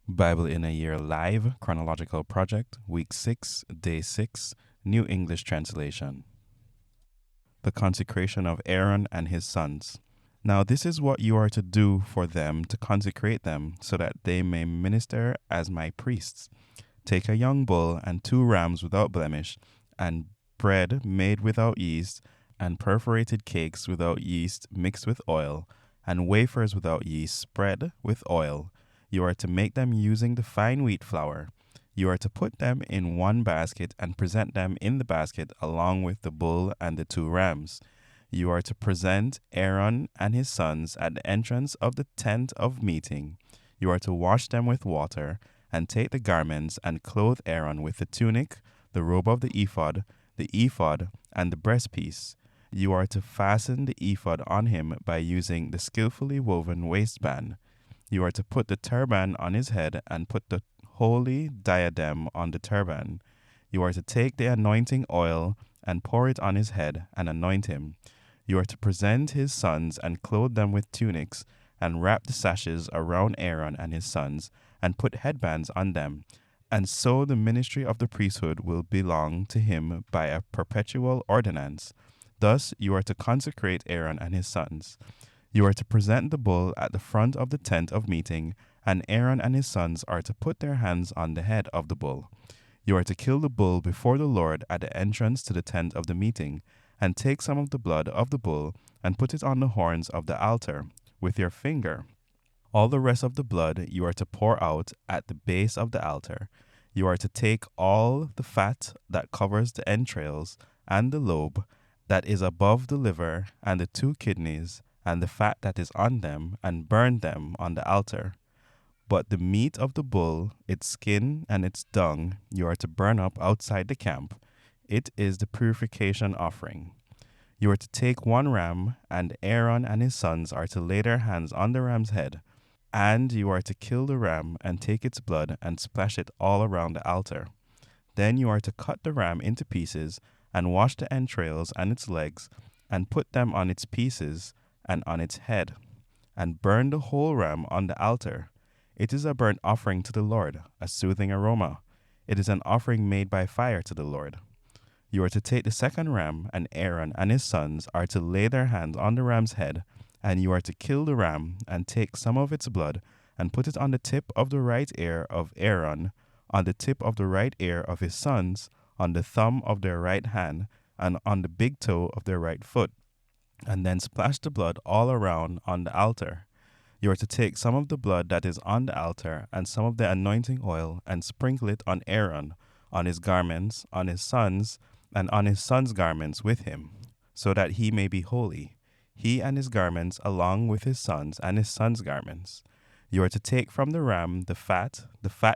Bible in a Year Live, Chronological Project, Week 6, Day 6, New English Translation. The consecration of Aaron and his sons. Now, this is what you are to do for them to consecrate them, so that they may minister as my priests. Take a young bull and 2 rams without blemish, and bread made without yeast, and perforated cakes without yeast mixed with oil, and wafers without yeast spread with oil. You are to make them using the fine wheat flour. You are to put them in one basket and present them in the basket along with the bull and the 2 rams. You are to present Aaron and his sons at the entrance of the tent of meeting. You are to wash them with water, and take the garments and clothe Aaron with the tunic, the robe of the ephod, and the breastpiece. You are to fasten the ephod on him by using the skillfully woven waistband. You are to put the turban on his head and put the holy diadem on the turban. You are to take the anointing oil and pour it on his head and anoint him. You are to present his sons and clothe them with tunics, and wrap the sashes around Aaron and his sons, and put headbands on them. And so the ministry of the priesthood will belong to him by a perpetual ordinance. Thus you are to consecrate Aaron and his sons. You are to present the bull at the front of the tent of meeting, and Aaron and his sons are to put their hands on the head of the bull. You are to kill the bull before the Lord at the entrance to the tent of the meeting, and take some of the blood of the bull and put it on the horns of the altar with your finger. All the rest of the blood you are to pour out at the base of the altar. You are to take all the fat that covers the entrails and the lobe that is above the liver and the 2 kidneys and the fat that is on them, and burn them on the altar. But the meat of the bull, its skin and its dung, you are to burn up outside the camp. It is the purification offering. You are to take 1 ram, and Aaron and his sons are to lay their hands on the ram's head. And you are to kill the ram and take its blood and splash it all around the altar. Then you are to cut the ram into pieces and wash the entrails and its legs and put them on its pieces and on its head, and burn the whole ram on the altar. It is a burnt offering to the Lord, a soothing aroma. It is an offering made by fire to the Lord. You are to take the 2nd ram, and Aaron and his sons are to lay their hands on the ram's head, and you are to kill the ram and take some of its blood and put it on the tip of the right ear of Aaron, on the tip of the right ear of his sons, on the thumb of their right hand, and on the big toe of their right foot, and then splash the blood all around on the altar. You are to take some of the blood that is on the altar and some of the anointing oil and sprinkle it on Aaron, on his garments, on his sons, and on his sons' garments with him, so that he may be holy, he and his garments along with his sons and his sons' garments. You are to take from the ram the fat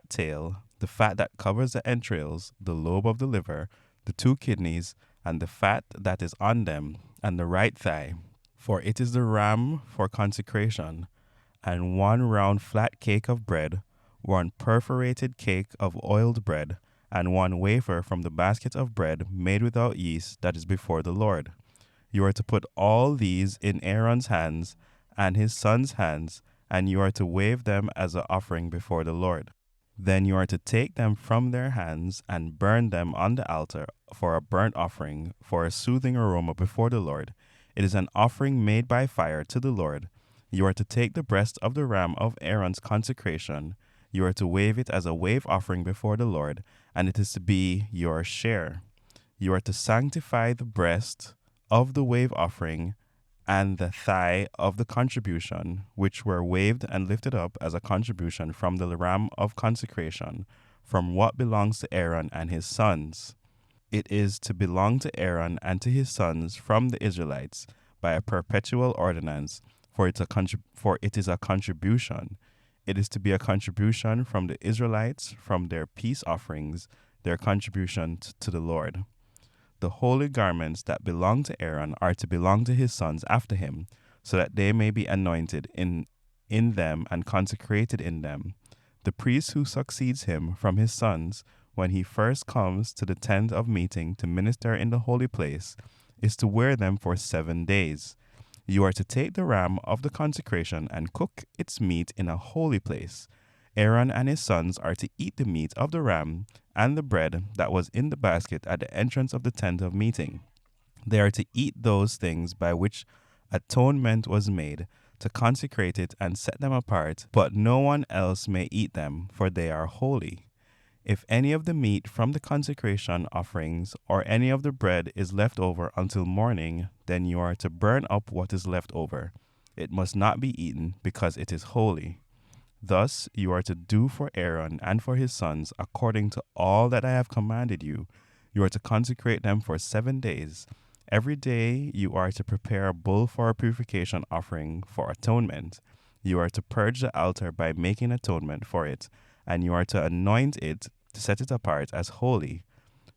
tail, the fat that covers the entrails, the lobe of the liver, the 2 kidneys, and the fat that is on them, and the right thigh, for it is the ram for consecration, and 1 round flat cake of bread, 1 perforated cake of oiled bread, and 1 wafer from the basket of bread made without yeast that is before the Lord. You are to put all these in Aaron's hands and his sons' hands, and you are to wave them as an offering before the Lord. Then you are to take them from their hands and burn them on the altar for a burnt offering, for a soothing aroma before the Lord. It is an offering made by fire to the Lord. You are to take the breast of the ram of Aaron's consecration. You are to wave it as a wave offering before the Lord, and it is to be your share. You are to sanctify the breast of the wave offering and the thigh of the contribution, which were waved and lifted up as a contribution from the ram of consecration, from what belongs to Aaron and his sons. It is to belong to Aaron and to his sons from the Israelites by a perpetual ordinance, for it is a contribution. It is to be a contribution from the Israelites from their peace offerings, their contribution to the Lord. The holy garments that belong to Aaron are to belong to his sons after him, so that they may be anointed in them and consecrated in them. The priest who succeeds him from his sons, when he first comes to the tent of meeting to minister in the holy place, is to wear them for 7 days. You are to take the ram of the consecration and cook its meat in a holy place. Aaron and his sons are to eat the meat of the ram and the bread that was in the basket at the entrance of the tent of meeting. They are to eat those things by which atonement was made, to consecrate it and set them apart, but no one else may eat them, for they are holy. If any of the meat from the consecration offerings or any of the bread is left over until morning, then you are to burn up what is left over. It must not be eaten, because it is holy. Thus you are to do for Aaron and for his sons according to all that I have commanded you. You are to consecrate them for 7 days. Every day you are to prepare a bull for a purification offering for atonement. You are to purge the altar by making atonement for it, and you are to anoint it to set it apart as holy.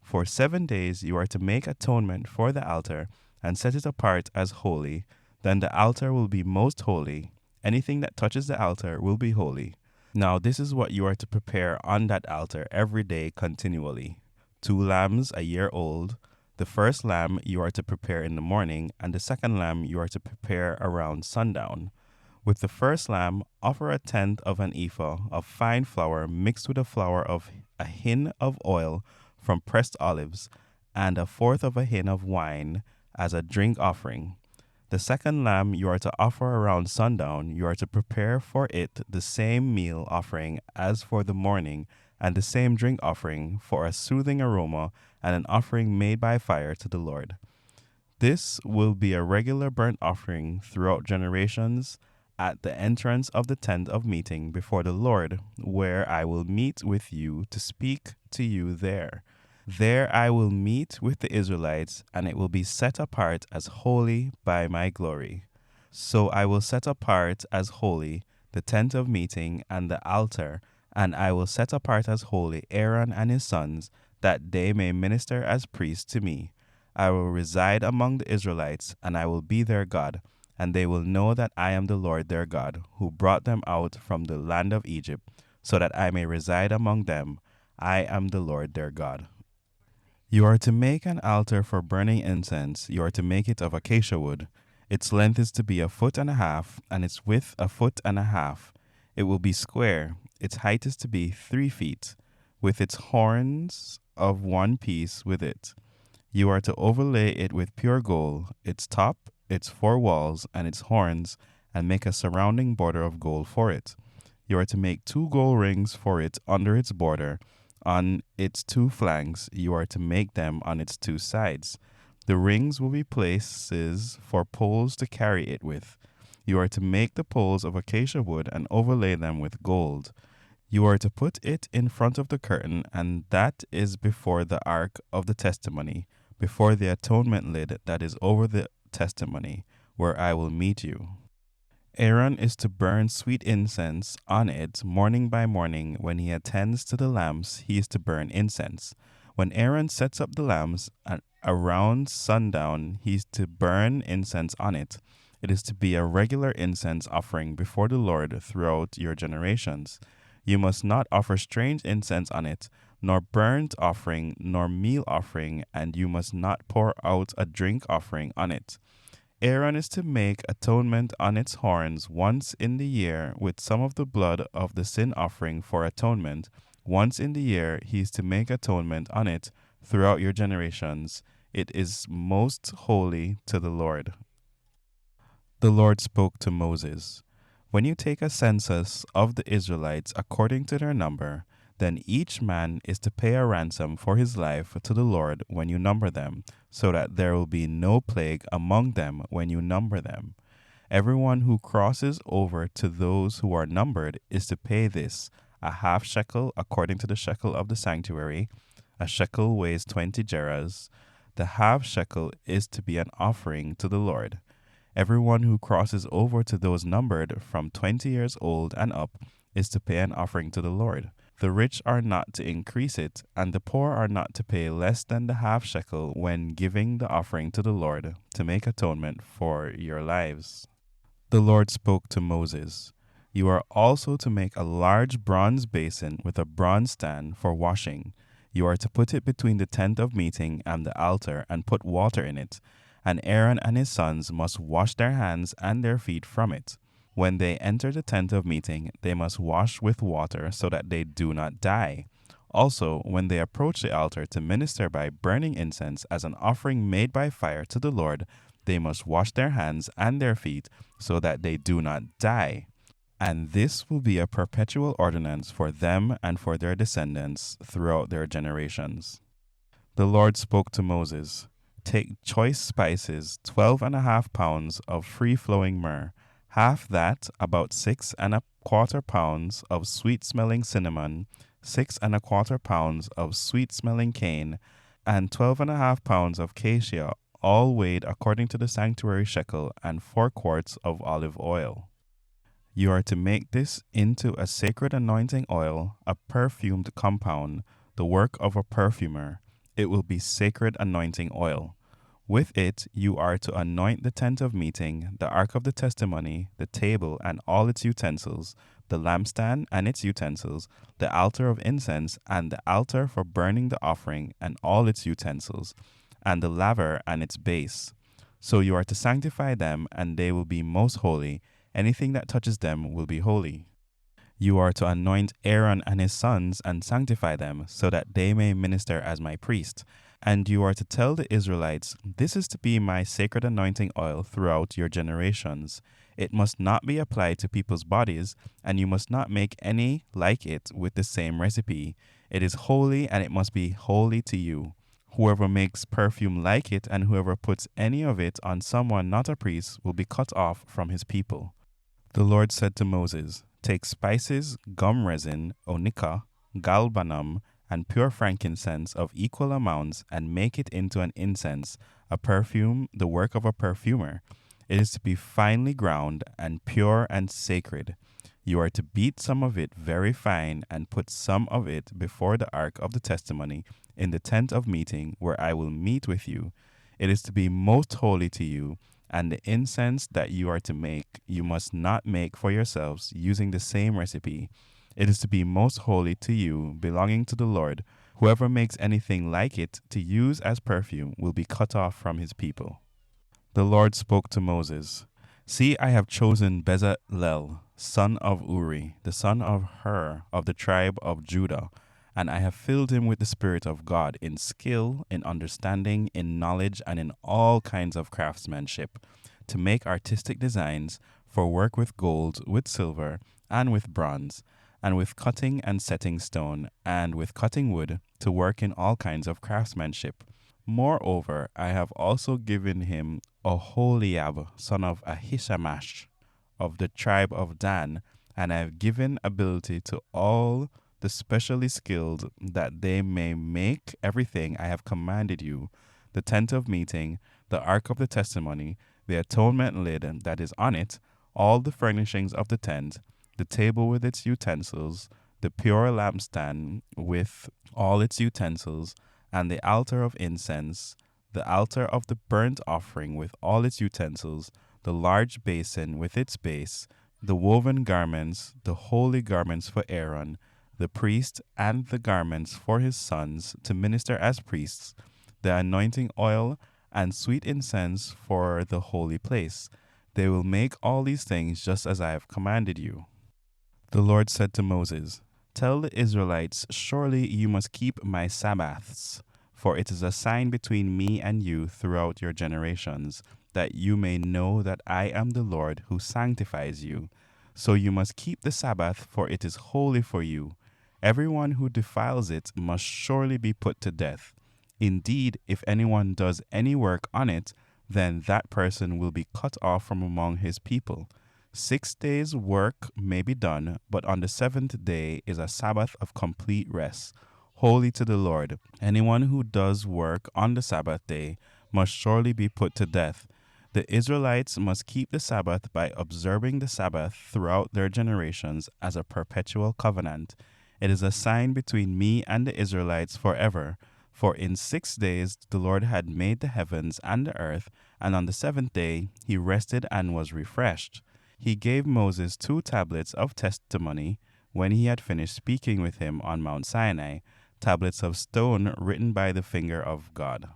For 7 days you are to make atonement for the altar and set it apart as holy. Then the altar will be most holy. Anything that touches the altar will be holy. Now this is what you are to prepare on that altar every day continually: 2 lambs a year old. The first lamb you are to prepare in the morning, and the second lamb you are to prepare around sundown. With the first lamb, offer a tenth of an ephah of fine flour mixed with a flour of a hin of oil from pressed olives, and a fourth of a hin of wine as a drink offering. The second lamb you are to offer around sundown. You are to prepare for it the same meal offering as for the morning, and the same drink offering for a soothing aroma, and an offering made by fire to the Lord. This will be a regular burnt offering throughout generations at the entrance of the tent of meeting before the Lord, where I will meet with you to speak to you there. There I will meet with the Israelites, and it will be set apart as holy by my glory. So I will set apart as holy the tent of meeting and the altar, and I will set apart as holy Aaron and his sons, that they may minister as priests to me. I will reside among the Israelites, and I will be their God, and they will know that I am the Lord their God, who brought them out from the land of Egypt, so that I may reside among them. I am the Lord their God. You are to make an altar for burning incense. You are to make it of acacia wood. Its length is to be 1.5 feet, and its width 1.5 feet. It will be square. Its height is to be 3 feet, with its horns of one piece with it. You are to overlay it with pure gold, its top, its 4 walls, and its horns, and make a surrounding border of gold for it. You are to make 2 gold rings for it under its border. On its 2 flanks, you are to make them on its 2 sides. The rings will be places for poles to carry it with. You are to make the poles of acacia wood and overlay them with gold. You are to put it in front of the curtain, and that is before the ark of the testimony, before the atonement lid that is over the testimony, where I will meet you. Aaron is to burn sweet incense on it morning by morning. When he attends to the lamps, he is to burn incense. When Aaron sets up the lamps around sundown, he is to burn incense on it. It is to be a regular incense offering before the Lord throughout your generations. You must not offer strange incense on it, nor burnt offering, nor meal offering, and you must not pour out a drink offering on it. Aaron is to make atonement on its horns once in the year with some of the blood of the sin offering for atonement. Once in the year he is to make atonement on it throughout your generations. It is most holy to the Lord. The Lord spoke to Moses, "When you take a census of the Israelites according to their number, then each man is to pay a ransom for his life to the Lord when you number them, so that there will be no plague among them when you number them. Everyone who crosses over to those who are numbered is to pay this, a half shekel according to the shekel of the sanctuary. A shekel weighs 20 gerahs. The half shekel is to be an offering to the Lord. Everyone who crosses over to those numbered from 20 years old and up is to pay an offering to the Lord. The rich are not to increase it, and the poor are not to pay less than the half shekel when giving the offering to the Lord to make atonement for your lives." The Lord spoke to Moses, "You are also to make a large bronze basin with a bronze stand for washing. You are to put it between the tent of meeting and the altar and put water in it, and Aaron and his sons must wash their hands and their feet from it. When they enter the tent of meeting, they must wash with water so that they do not die. Also, when they approach the altar to minister by burning incense as an offering made by fire to the Lord, they must wash their hands and their feet so that they do not die. And this will be a perpetual ordinance for them and for their descendants throughout their generations. The Lord spoke to Moses, "Take choice spices, 12.5 pounds of free-flowing myrrh, half that, about 6.25 pounds of sweet-smelling cinnamon, 6.25 pounds of sweet-smelling cane, and 12.5 pounds of cassia, all weighed according to the sanctuary shekel, and 4 quarts of olive oil. You are to make this into a sacred anointing oil, a perfumed compound, the work of a perfumer. It will be sacred anointing oil. With it you are to anoint the tent of meeting, the ark of the testimony, the table and all its utensils, the lampstand and its utensils, the altar of incense and the altar for burning the offering and all its utensils, and the laver and its base. So you are to sanctify them, and they will be most holy. Anything that touches them will be holy. You are to anoint Aaron and his sons and sanctify them, so that they may minister as my priest. And you are to tell the Israelites, "This is to be my sacred anointing oil throughout your generations. It must not be applied to people's bodies, and you must not make any like it with the same recipe. It is holy, and it must be holy to you. Whoever makes perfume like it, and whoever puts any of it on someone not a priest, will be cut off from his people." The Lord said to Moses, "Take spices, gum resin, onycha, galbanum, and pure frankincense of equal amounts, and make it into an incense, a perfume, the work of a perfumer. It is to be finely ground, and pure and sacred. You are to beat some of it very fine, and put some of it before the ark of the testimony, in the tent of meeting, where I will meet with you. It is to be most holy to you. And the incense that you are to make, you must not make for yourselves, using the same recipe. It is to be most holy to you, belonging to the Lord. Whoever makes anything like it to use as perfume will be cut off from his people." The Lord spoke to Moses, "See, I have chosen Bezalel, son of Uri, the son of Hur, of the tribe of Judah, and I have filled him with the Spirit of God, in skill, in understanding, in knowledge, and in all kinds of craftsmanship, to make artistic designs, for work with gold, with silver, and with bronze, and with cutting and setting stone, and with cutting wood, to work in all kinds of craftsmanship. Moreover, I have also given him Oholiab, son of Ahishamash, of the tribe of Dan, and I have given ability to all the specially skilled, that they may make everything I have commanded you: the tent of meeting, the ark of the testimony, the atonement lid that is on it, all the furnishings of the tent, the table with its utensils, the pure lampstand with all its utensils, and the altar of incense, the altar of the burnt offering with all its utensils, the large basin with its base, the woven garments, the holy garments for Aaron, the priest, and the garments for his sons to minister as priests, the anointing oil and sweet incense for the holy place. They will make all these things just as I have commanded you." The Lord said to Moses, "Tell the Israelites, surely you must keep my Sabbaths, for it is a sign between me and you throughout your generations, that you may know that I am the Lord who sanctifies you. So you must keep the Sabbath, for it is holy for you. Everyone who defiles it must surely be put to death. Indeed, if anyone does any work on it, then that person will be cut off from among his people. 6 days' work may be done, but on the seventh day is a Sabbath of complete rest, holy to the Lord. Anyone who does work on the Sabbath day must surely be put to death. The Israelites must keep the Sabbath by observing the Sabbath throughout their generations as a perpetual covenant. It is a sign between me and the Israelites forever. For in 6 days the Lord had made the heavens and the earth, and on the seventh day he rested and was refreshed. He gave Moses 2 tablets of testimony when he had finished speaking with him on Mount Sinai, tablets of stone written by the finger of God.